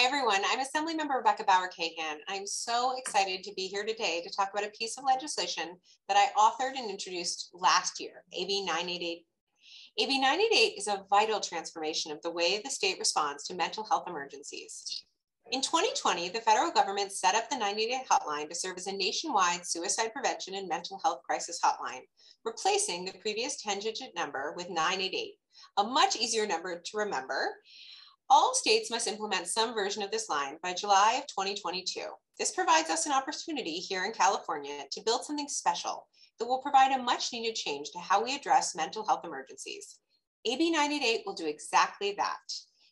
everyone. I'm Assemblymember Bauer-Kahan. I'm so excited to be here today to talk about a piece of legislation that I authored and introduced last year, AB 988. AB 988 is a vital transformation of the way the state responds to mental health emergencies. In 2020, the federal government set up the 988 hotline to serve as a nationwide suicide prevention and mental health crisis hotline, replacing the previous 10-digit number with 988, a much easier number to remember. All states must implement some version of this line by July of 2022. This provides us an opportunity here in California to build something special that will provide a much needed change to how we address mental health emergencies. AB 988 will do exactly that.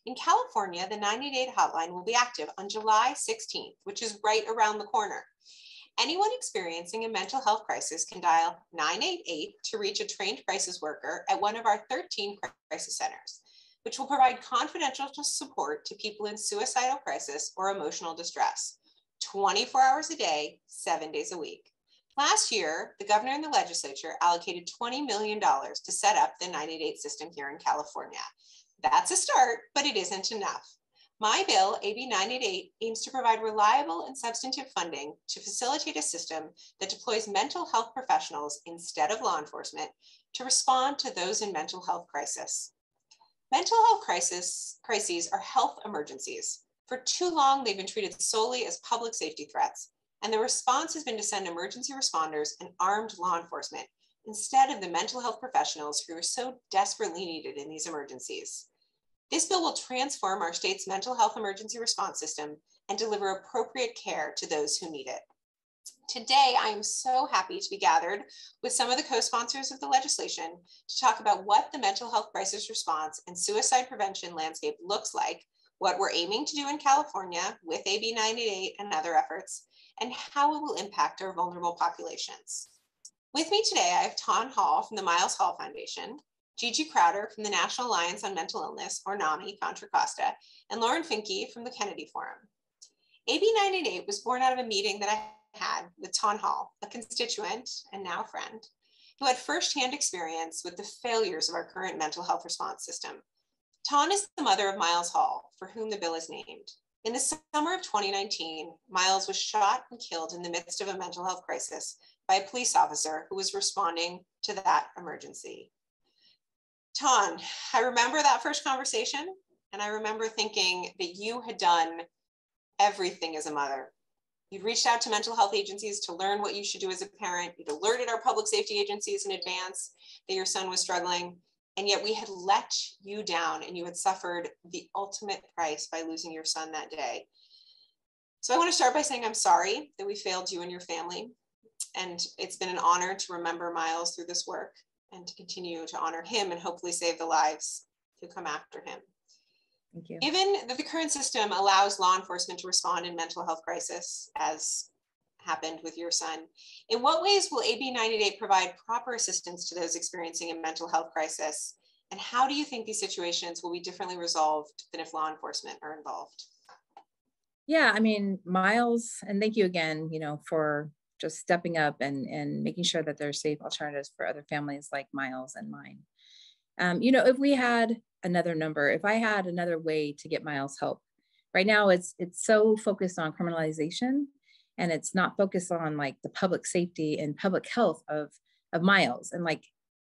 In California, the 988 hotline will be active on July 16th, which is right around the corner. Anyone experiencing a mental health crisis can dial 988 to reach a trained crisis worker at one of our 13 crisis centers, which will provide confidential support to people in suicidal crisis or emotional distress, 24 hours a day, 7 days a week. Last year, the governor and the legislature allocated $20 million to set up the 988 system here in California. That's a start, but it isn't enough. My bill, AB 988, aims to provide reliable and substantive funding to facilitate a system that deploys mental health professionals instead of law enforcement to respond to those in mental health crisis. Mental health crises are health emergencies. For too long, they've been treated solely as public safety threats, and the response has been to send emergency responders and armed law enforcement instead of the mental health professionals who are so desperately needed in these emergencies. This bill will transform our state's mental health emergency response system and deliver appropriate care to those who need it. Today, I am so happy to be gathered with some of the co-sponsors of the legislation to talk about what the mental health crisis response and suicide prevention landscape looks like, what we're aiming to do in California with AB 988 and other efforts, and how it will impact our vulnerable populations. With me today, I have Taun Hall from the Miles Hall Foundation, Gigi Crowder from the National Alliance on Mental Illness, or NAMI Contra Costa, and Lauren Finke from the Kennedy Forum. AB 988 was born out of a meeting that I had with Taun Hall, a constituent and now friend, who had firsthand experience with the failures of our current mental health response system. Taun is the mother of Miles Hall, for whom the bill is named. In the summer of 2019, Miles was shot and killed in the midst of a mental health crisis by a police officer who was responding to that emergency. Taun, I remember that first conversation, and I remember thinking that you had done everything as a mother. You'd reached out to mental health agencies to learn what you should do as a parent. You'd alerted our public safety agencies in advance that your son was struggling, and yet we had let you down and you had suffered the ultimate price by losing your son that day. So I want to start by saying I'm sorry that we failed you and your family. And it's been an honor to remember Miles through this work and to continue to honor him and hopefully save the lives who come after him. Thank you. Given that the current system allows law enforcement to respond in mental health crisis, as happened with your son, in what ways will AB 988 provide proper assistance to those experiencing a mental health crisis? And how do you think these situations will be differently resolved than if law enforcement are involved? Yeah, I mean, Miles, and thank you again, for just stepping up and making sure that there's safe alternatives for other families like Miles and mine. If we had another number, if I had another way to get Miles help, right now it's so focused on criminalization, and it's not focused on like the public safety and public health of Miles, and like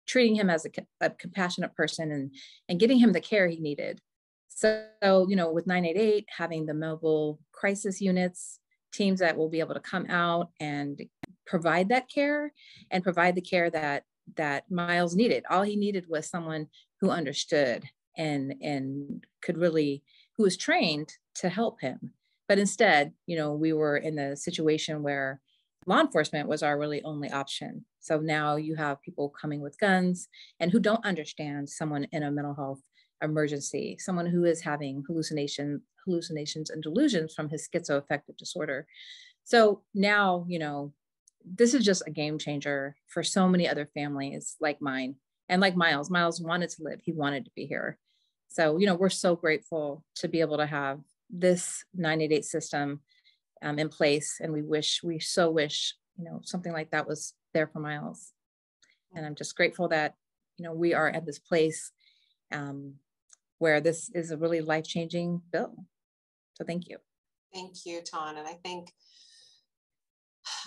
treating him as a compassionate person and getting him the care he needed. So, with 988, having the mobile crisis units, teams that will be able to come out and provide that care and provide the care that Miles needed. All he needed was someone who understood and could really, who was trained to help him. But instead, we were in a situation where law enforcement was our really only option. So now you have people coming with guns and who don't understand someone in a mental health emergency, someone who is having hallucinations and delusions from his schizoaffective disorder. So now, this is just a game changer for so many other families like mine and like Miles. Miles wanted to live. He wanted to be here. So, we're so grateful to be able to have this 988 system in place. And we so wish, something like that was there for Miles. And I'm just grateful that, we are at this place where this is a really life-changing bill. So thank you. Thank you, Taun. And I think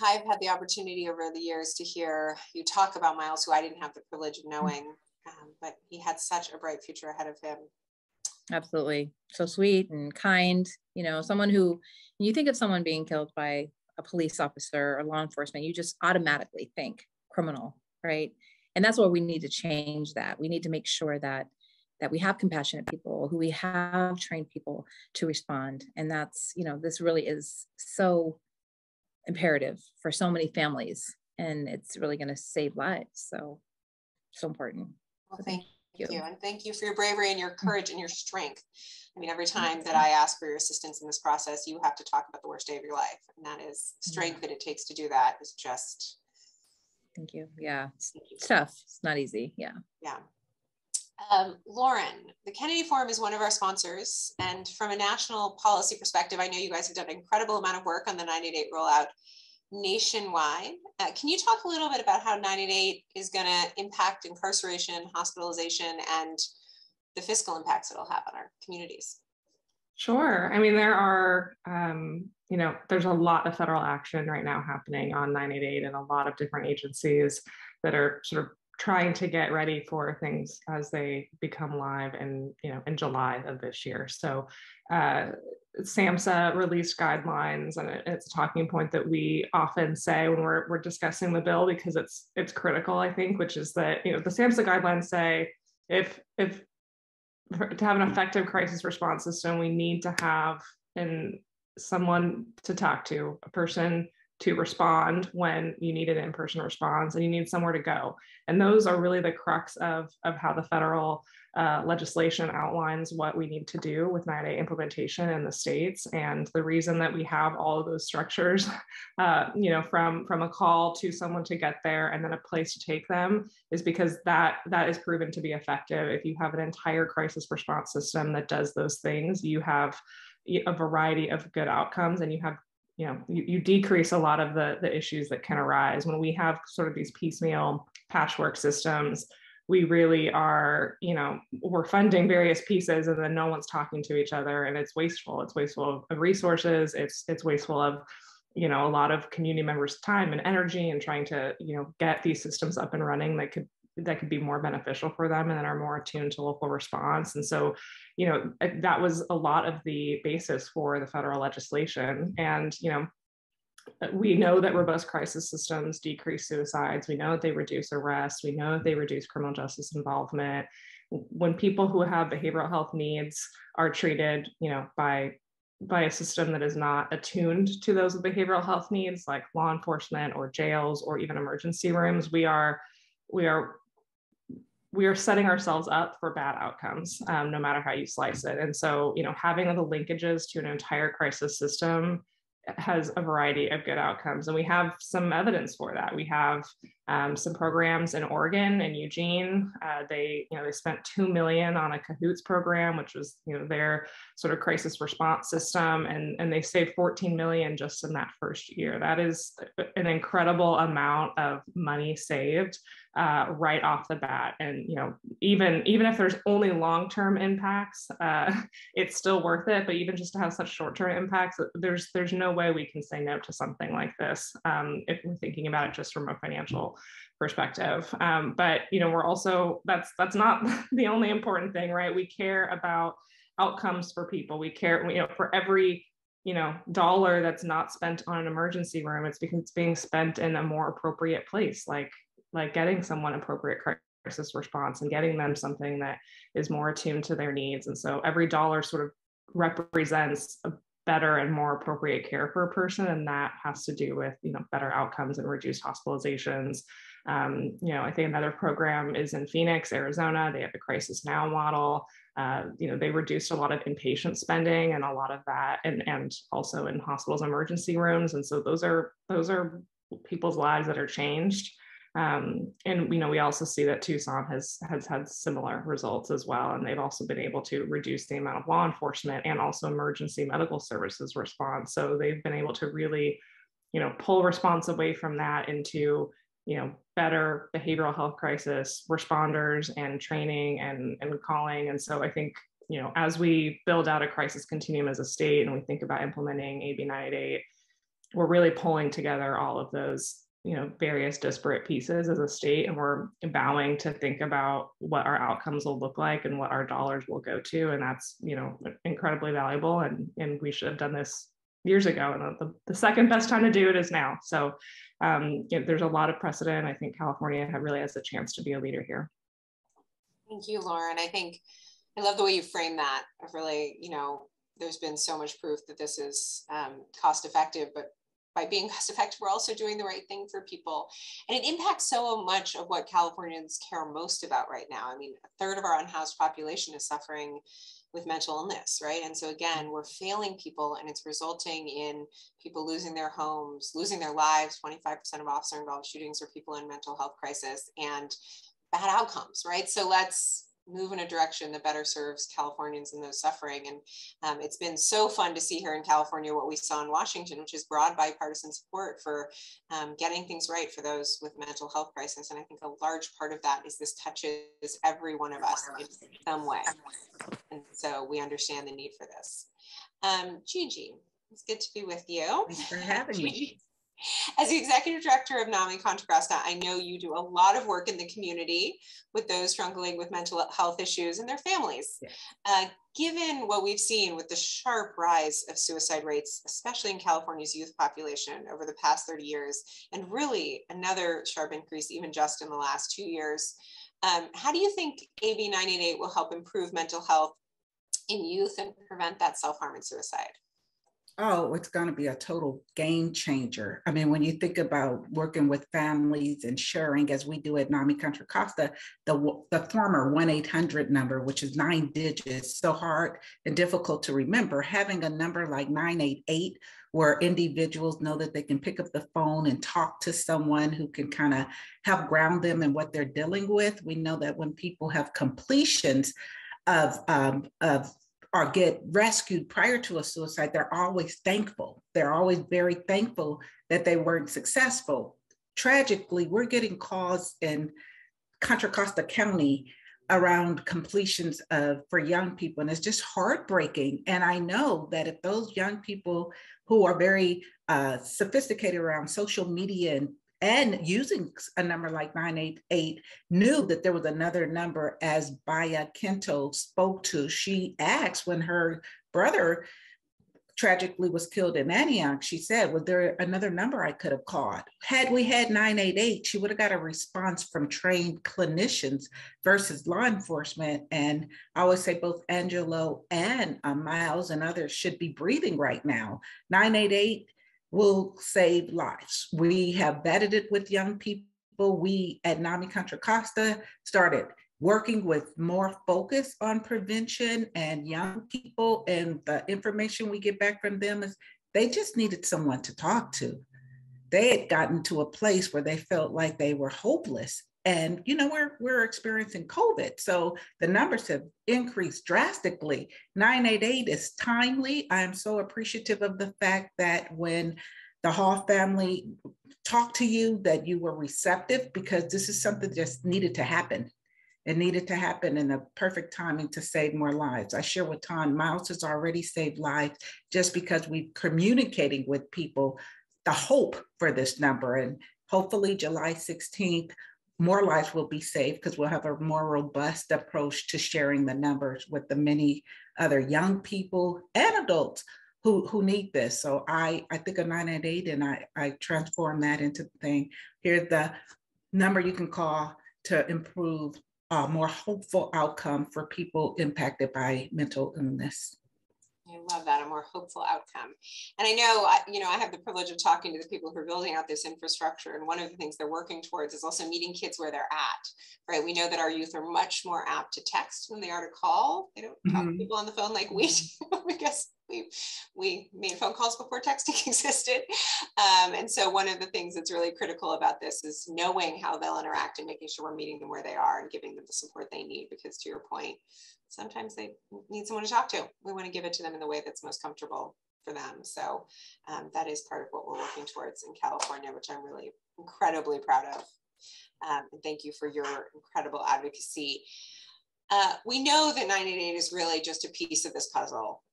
I've had the opportunity over the years to hear you talk about Miles, who I didn't have the privilege of knowing, but he had such a bright future ahead of him. Absolutely. So sweet and kind, someone who, when you think of someone being killed by a police officer or law enforcement, you just automatically think criminal, right? And that's where we need to change that. We need to make sure that we have compassionate people, who we have trained people to respond. And that's, this really is so imperative for so many families, and it's really going to save lives. So important. Well, thank you. And thank you for your bravery and your courage and your strength. I mean, every time that I ask for your assistance in this process, you have to talk about the worst day of your life. And that is strength that it takes to do that is just. Thank you. Yeah. It's tough. It's not easy. Yeah. Yeah. Lauren, the Kennedy Forum is one of our sponsors. And from a national policy perspective, I know you guys have done an incredible amount of work on the 988 rollout nationwide. Can you talk a little bit about how 988 is going to impact incarceration, hospitalization, and the fiscal impacts it'll have on our communities? Sure. I mean, there are, there's a lot of federal action right now happening on 988, and a lot of different agencies that are sort of trying to get ready for things as they become live in July of this year. So SAMHSA released guidelines, and it's a talking point that we often say when we're discussing the bill, because it's critical, I think, which is that, the SAMHSA guidelines say if to have an effective crisis response system, we need to have someone to talk to, a person to respond when you need an in-person response, and you need somewhere to go. And those are really the crux of how the federal legislation outlines what we need to do with 9A implementation in the states. And the reason that we have all of those structures, from a call to someone to get there and then a place to take them, is because that is proven to be effective. If you have an entire crisis response system that does those things, you have a variety of good outcomes, and you have you decrease a lot of the issues that can arise. When we have sort of these piecemeal patchwork systems, we really are, we're funding various pieces and then no one's talking to each other, and it's wasteful. It's wasteful of resources. It's wasteful of, a lot of community members' time and energy, and trying to, get these systems up and running that could be more beneficial for them and that are more attuned to local response. And so, that was a lot of the basis for the federal legislation. And, we know that robust crisis systems decrease suicides. We know that they reduce arrests. We know that they reduce criminal justice involvement. When people who have behavioral health needs are treated, by a system that is not attuned to those with behavioral health needs, like law enforcement or jails or even emergency rooms, we are setting ourselves up for bad outcomes, no matter how you slice it. And so, having the linkages to an entire crisis system has a variety of good outcomes. And we have some evidence for that. We have some programs in Oregon and Eugene. They spent $2 million on a CAHOOTS program, which was, their sort of crisis response system. And they saved $14 million just in that first year. That is an incredible amount of money saved right off the bat. And, even if there's only long-term impacts, it's still worth it. But even just to have such short-term impacts, there's no way we can say no to something like this if we're thinking about it just from a financial perspective. But, we're also, that's not the only important thing, right? We care about outcomes for people. We care, for every dollar that's not spent on an emergency room, it's because it's being spent in a more appropriate place, like getting someone appropriate crisis response and getting them something that is more attuned to their needs. And so every dollar sort of represents a better and more appropriate care for a person, and that has to do with better outcomes and reduced hospitalizations. I think another program is in Phoenix, Arizona. They have the Crisis Now model. They reduced a lot of inpatient spending and a lot of that, and also in hospitals, emergency rooms. And so those are people's lives that are changed. And we also see that Tucson has had similar results as well, and they've also been able to reduce the amount of law enforcement and also emergency medical services response. So they've been able to really, pull response away from that into better behavioral health crisis responders and training and calling. And so I think as we build out a crisis continuum as a state and we think about implementing AB 988, we're really pulling together all of those, various disparate pieces as a state, and we're vowing to think about what our outcomes will look like and what our dollars will go to. And that's, incredibly valuable. And we should have done this years ago. And the second best time to do it is now. So there's a lot of precedent. I think California really has a chance to be a leader here. Thank you, Lauren. I love the way you frame that. I've really, there's been so much proof that this is cost effective, but by being cost effective, we're also doing the right thing for people. And it impacts so much of what Californians care most about right now. I mean, a third of our unhoused population is suffering with mental illness, right? And so again, we're failing people, and it's resulting in people losing their homes, losing their lives. 25% of officer involved shootings are people in mental health crisis, and bad outcomes, right? So let's move in a direction that better serves Californians and those suffering. And it's been so fun to see here in California what we saw in Washington, which is broad bipartisan support for getting things right for those with mental health crisis. And I think a large part of that is this touches every one of us in some way. And so we understand the need for this. Gigi, it's good to be with you. Thanks for having me. As the executive director of NAMI Contra Costa, I know you do a lot of work in the community with those struggling with mental health issues and their families. Yeah. Given what we've seen with the sharp rise of suicide rates, especially in California's youth population over the past 30 years, and really another sharp increase even just in the last 2 years, how do you think AB 988 will help improve mental health in youth and prevent that self-harm and suicide? Oh, it's going to be a total game changer. I mean, when you think about working with families and sharing, as we do at NAMI Contra Costa, the former 1-800 number, which is 9 digits, so hard and difficult to remember, having a number like 988, where individuals know that they can pick up the phone and talk to someone who can kind of help ground them in what they're dealing with. We know that when people have completions of or get rescued prior to a suicide, they're always thankful. They're always very thankful that they weren't successful. Tragically, we're getting calls in Contra Costa County around completions for young people, and it's just heartbreaking. And I know that if those young people who are very sophisticated around social media and using a number like 988 knew that there was another number, as Baya Kento spoke to. She asked when her brother tragically was killed in Antioch, she said, was there another number I could have called? Had we had 988, she would have got a response from trained clinicians versus law enforcement. And I always say both Angelo and Miles and others should be breathing right now. 988 will save lives. We have vetted it with young people. We at NAMI Contra Costa started working with more focus on prevention and young people, and the information we get back from them is they just needed someone to talk to. They had gotten to a place where they felt like they were hopeless. And, we're experiencing COVID. So the numbers have increased drastically. 988 is timely. I am so appreciative of the fact that when the Hall family talked to you, that you were receptive, because this is something that just needed to happen. It needed to happen in the perfect timing to save more lives. I share with Taun, Miles has already saved lives just because we're communicating with people the hope for this number. And hopefully July 16th, more lives will be saved because we'll have a more robust approach to sharing the numbers with the many other young people and adults who need this. So I think of 988 and I transform that into the thing. Here's the number you can call to improve a more hopeful outcome for people impacted by mental illness. I love that, a more hopeful outcome. And I know, I have the privilege of talking to the people who are building out this infrastructure. And one of the things they're working towards is also meeting kids where they're at, right? We know that our youth are much more apt to text than they are to call. They don't talk to people on the phone like we do, because we made phone calls before texting existed. And so one of the things that's really critical about this is knowing how they'll interact and making sure we're meeting them where they are and giving them the support they need, because to your point, sometimes they need someone to talk to. We want to give it to them in the way that's most comfortable for them. So that is part of what we're working towards in California, which I'm really incredibly proud of. And thank you for your incredible advocacy. We know that 988 is really just a piece of this puzzle.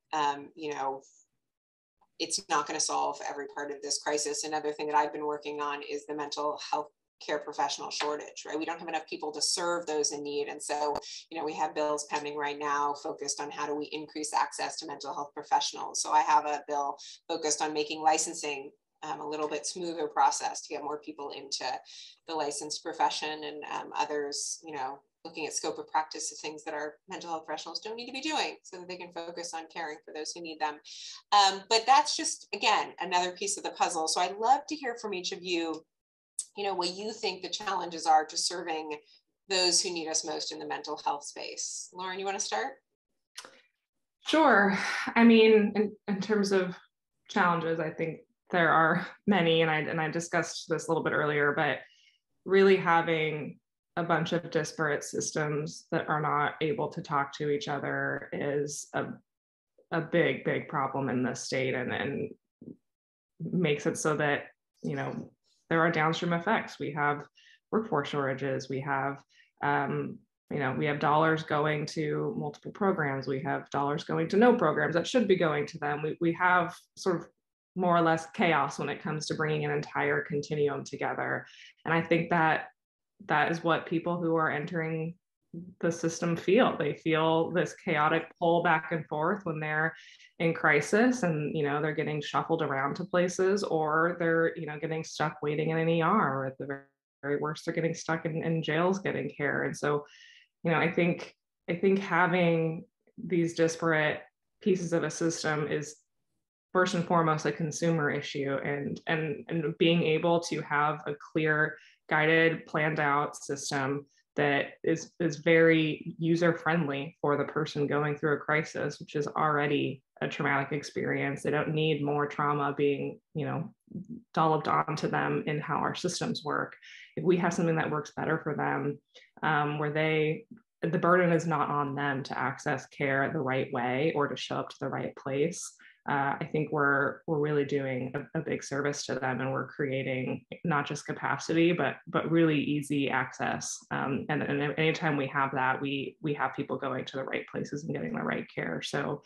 You know, it's not going to solve every part of this crisis. Another thing that I've been working on is the mental health care professional shortage, right? We don't have enough people to serve those in need. And so, you know, we have bills pending right now focused on how do we increase access to mental health professionals. So I have a bill focused on making licensing a little bit smoother process to get more people into the licensed profession, and others, you know, looking at scope of practice of things that our mental health professionals don't need to be doing so that they can focus on caring for those who need them. But that's just, again, another piece of the puzzle. So I'd love to hear from each of you, you know, what you think the challenges are to serving those who need us most in the mental health space. Lauren, you want to start? Sure. I mean, in terms of challenges, I think there are many, and I discussed this a little bit earlier, but really having a bunch of disparate systems that are not able to talk to each other is a big problem in this state, and makes it so that, you know, there are downstream effects. We have workforce shortages. We have, you know, we have dollars going to multiple programs. We have dollars going to no programs that should be going to them. We have sort of more or less chaos when it comes to bringing an entire continuum together. And I think that is what people who are entering the system feel. They feel this chaotic pull back and forth when they're in crisis, and, you know, they're getting shuffled around to places, or they're, you know, getting stuck waiting in an ER, or at the very worst, they're getting stuck in jails getting care. And so, you know, I think having these disparate pieces of a system is first and foremost a consumer issue, and being able to have a clear, guided, planned out system that is very user friendly for the person going through a crisis, which is already a traumatic experience. They don't need more trauma being, you know, dolloped onto them in how our systems work. If we have something that works better for them, where the burden is not on them to access care the right way or to show up to the right place, I think we're really doing a big service to them, and we're creating not just capacity, but really easy access. And anytime we have that, we have people going to the right places and getting the right care. So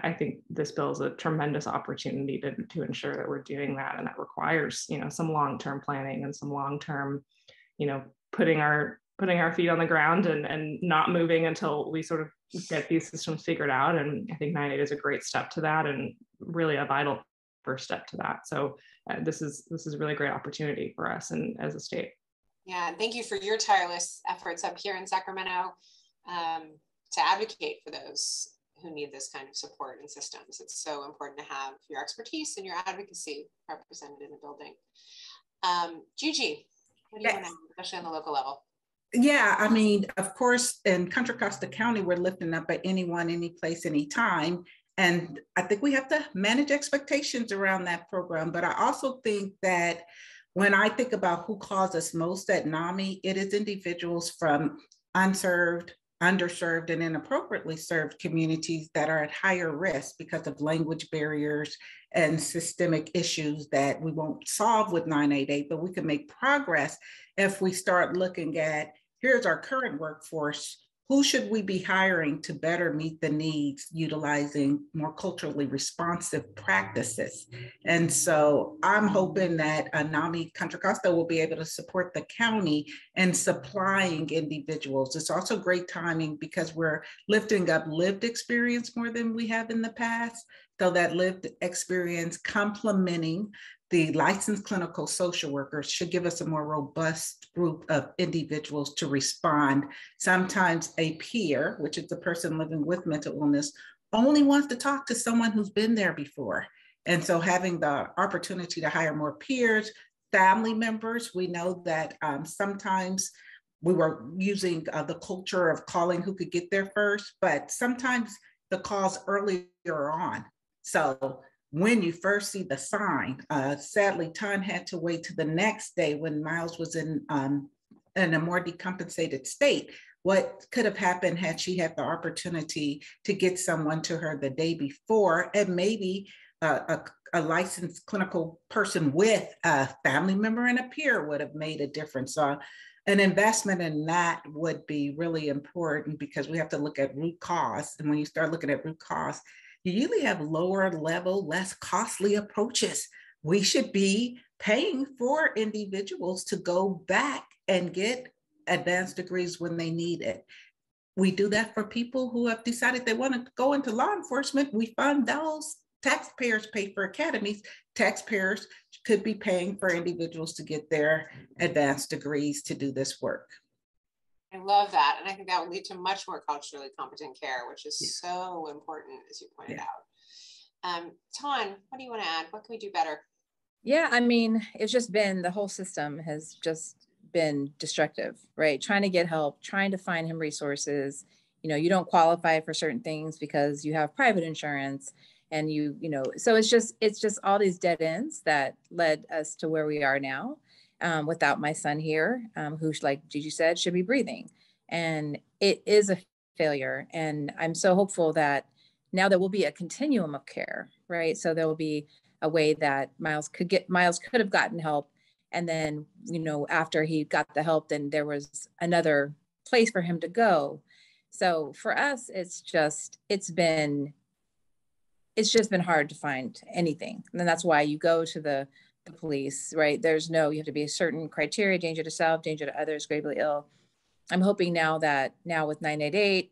I think this bill is a tremendous opportunity to ensure that we're doing that, and that requires, you know, some long-term planning and some long-term, you know, putting our feet on the ground and not moving until we sort of get these systems figured out. And I think 988 is a great step to that, and really a vital first step to that. So this is a really great opportunity for us and as a state. Yeah, and thank you for your tireless efforts up here in Sacramento to advocate for those who need this kind of support and systems. It's so important to have your expertise and your advocacy represented in the building. Gigi, what do you want to, especially on the local level? Yeah, I mean, of course, in Contra Costa County, we're lifting up at anyone, any place, anytime. And I think we have to manage expectations around that program. But I also think that when I think about who calls us most at NAMI, it is individuals from unserved, underserved, and inappropriately served communities that are at higher risk because of language barriers and systemic issues that we won't solve with 988, but we can make progress if we start looking at, here's our current workforce, who should we be hiring to better meet the needs, utilizing more culturally responsive practices? And so I'm hoping that NAMI Contra Costa will be able to support the county in supplying individuals. It's also great timing because we're lifting up lived experience more than we have in the past. So that lived experience complementing the licensed clinical social workers should give us a more robust group of individuals to respond. Sometimes a peer, which is the person living with mental illness, only wants to talk to someone who's been there before. And so having the opportunity to hire more peers, family members, we know that sometimes we were using the culture of calling who could get there first, but sometimes the calls earlier on. So when you first see the sign, sadly, Taun had to wait to the next day when Miles was in a more decompensated state. What could have happened had she had the opportunity to get someone to her the day before, and maybe a licensed clinical person with a family member and a peer would have made a difference. So An investment in that would be really important because we have to look at root cause. And when you start looking at root cause, you usually have lower level, less costly approaches. We should be paying for individuals to go back and get advanced degrees when they need it. We do that for people who have decided they want to go into law enforcement. We fund those. Taxpayers pay for academies. Taxpayers could be paying for individuals to get their advanced degrees to do this work. I love that. And I think that would lead to much more culturally competent care, which is so important, as you pointed out. Taun, what do you want to add? What can we do better? Yeah, I mean, it's just been, the whole system has just been destructive, right? Trying to get help, trying to find him resources. You know, you don't qualify for certain things because you have private insurance, and you know, so it's just all these dead ends that led us to where we are now, without my son here, who, like Gigi said, should be breathing. And it is a failure. And I'm so hopeful that now there will be a continuum of care, right? So there will be a way that Miles could have gotten help. And then, you know, after he got the help, then there was another place for him to go. So for us, it's just been hard to find anything. And then that's why you go to the police, right? You have to be a certain criteria: danger to self, danger to others, gravely ill. I'm hoping now with 988,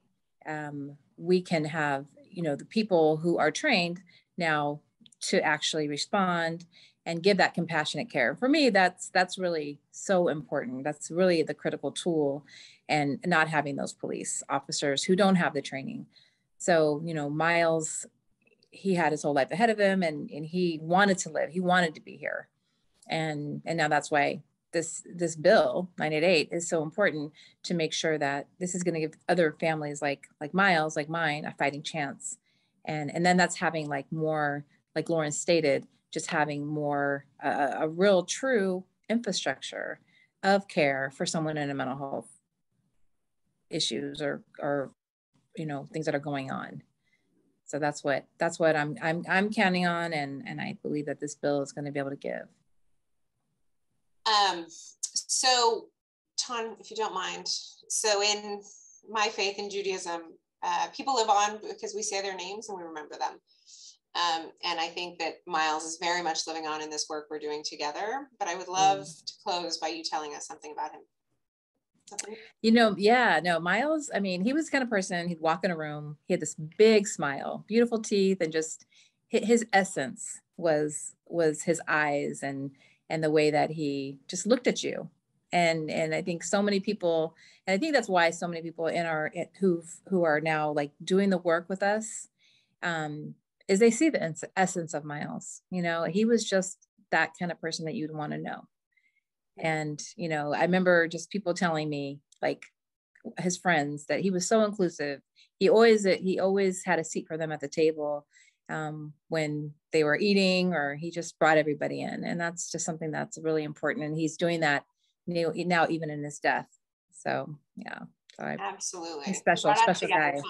we can have, you know, the people who are trained now to actually respond and give that compassionate care. For me, that's really so important. That's really the critical tool, and not having those police officers who don't have the training. So, you know, Miles, he had his whole life ahead of him, and he wanted to live. He wanted to be here. And now that's why this bill 988 is so important, to make sure that this is going to give other families like Miles, like mine, a fighting chance. And then that's having like more, like Lauren stated, just having more, a real true infrastructure of care for someone in a mental health issues or, you know, things that are going on. So that's what I'm counting on. And I believe that this bill is going to be able to give. So Taun, if you don't mind, so in my faith in Judaism, people live on because we say their names and we remember them. And I think that Miles is very much living on in this work we're doing together, but I would love to close by you telling us something about him. Something? You know, yeah, no, Miles, I mean, he was the kind of person, he'd walk in a room, he had this big smile, beautiful teeth, and just his essence was his eyes and the way that he just looked at you. And I think so many people, and I think that's why so many people who are now like doing the work with us, is they see the essence of Miles. You know, he was just that kind of person that you'd want to know. And, you know, I remember just people telling me, like his friends, that he was so inclusive. He always had a seat for them at the table when they were eating, or he just brought everybody in. And that's just something that's really important. And he's doing that now even in his death. So, yeah. So absolutely. He's special guy.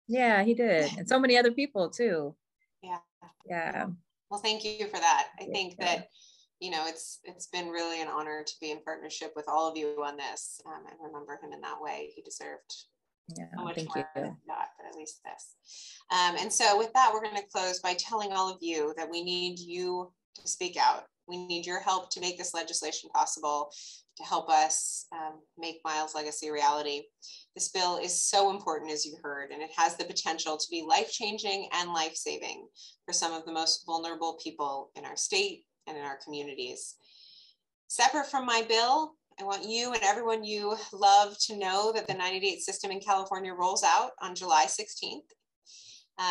Yeah, he did. And so many other people too. Yeah. Well, thank you for that. I think that, you know, it's been really an honor to be in partnership with all of you on this, and remember him in that way. He deserved so much more than that, but at least this. And so with that, we're going to close by telling all of you that we need you to speak out. We need your help to make this legislation possible, to help us make Miles' legacy a reality. This bill is so important, as you heard, and it has the potential to be life-changing and life-saving for some of the most vulnerable people in our state and in our communities. Separate from my bill, I want you and everyone you love to know that the 988 system in California rolls out on July 16th.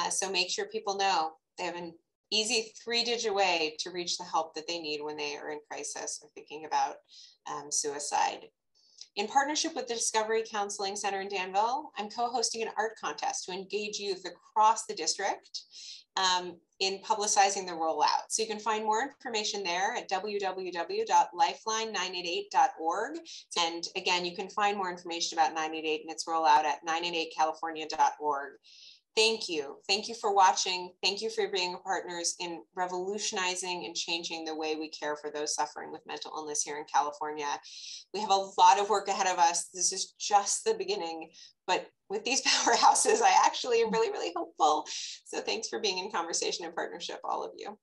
So make sure people know they have an easy 3-digit way to reach the help that they need when they are in crisis or thinking about suicide. In partnership with the Discovery Counseling Center in Danville, I'm co-hosting an art contest to engage youth across the district in publicizing the rollout. So you can find more information there at www.lifeline988.org. And again, you can find more information about 988 and its rollout at 988california.org. Thank you. Thank you for watching. Thank you for being partners in revolutionizing and changing the way we care for those suffering with mental illness here in California. We have a lot of work ahead of us. This is just the beginning, but with these powerhouses, I actually am really, really hopeful. So thanks for being in conversation and partnership, all of you.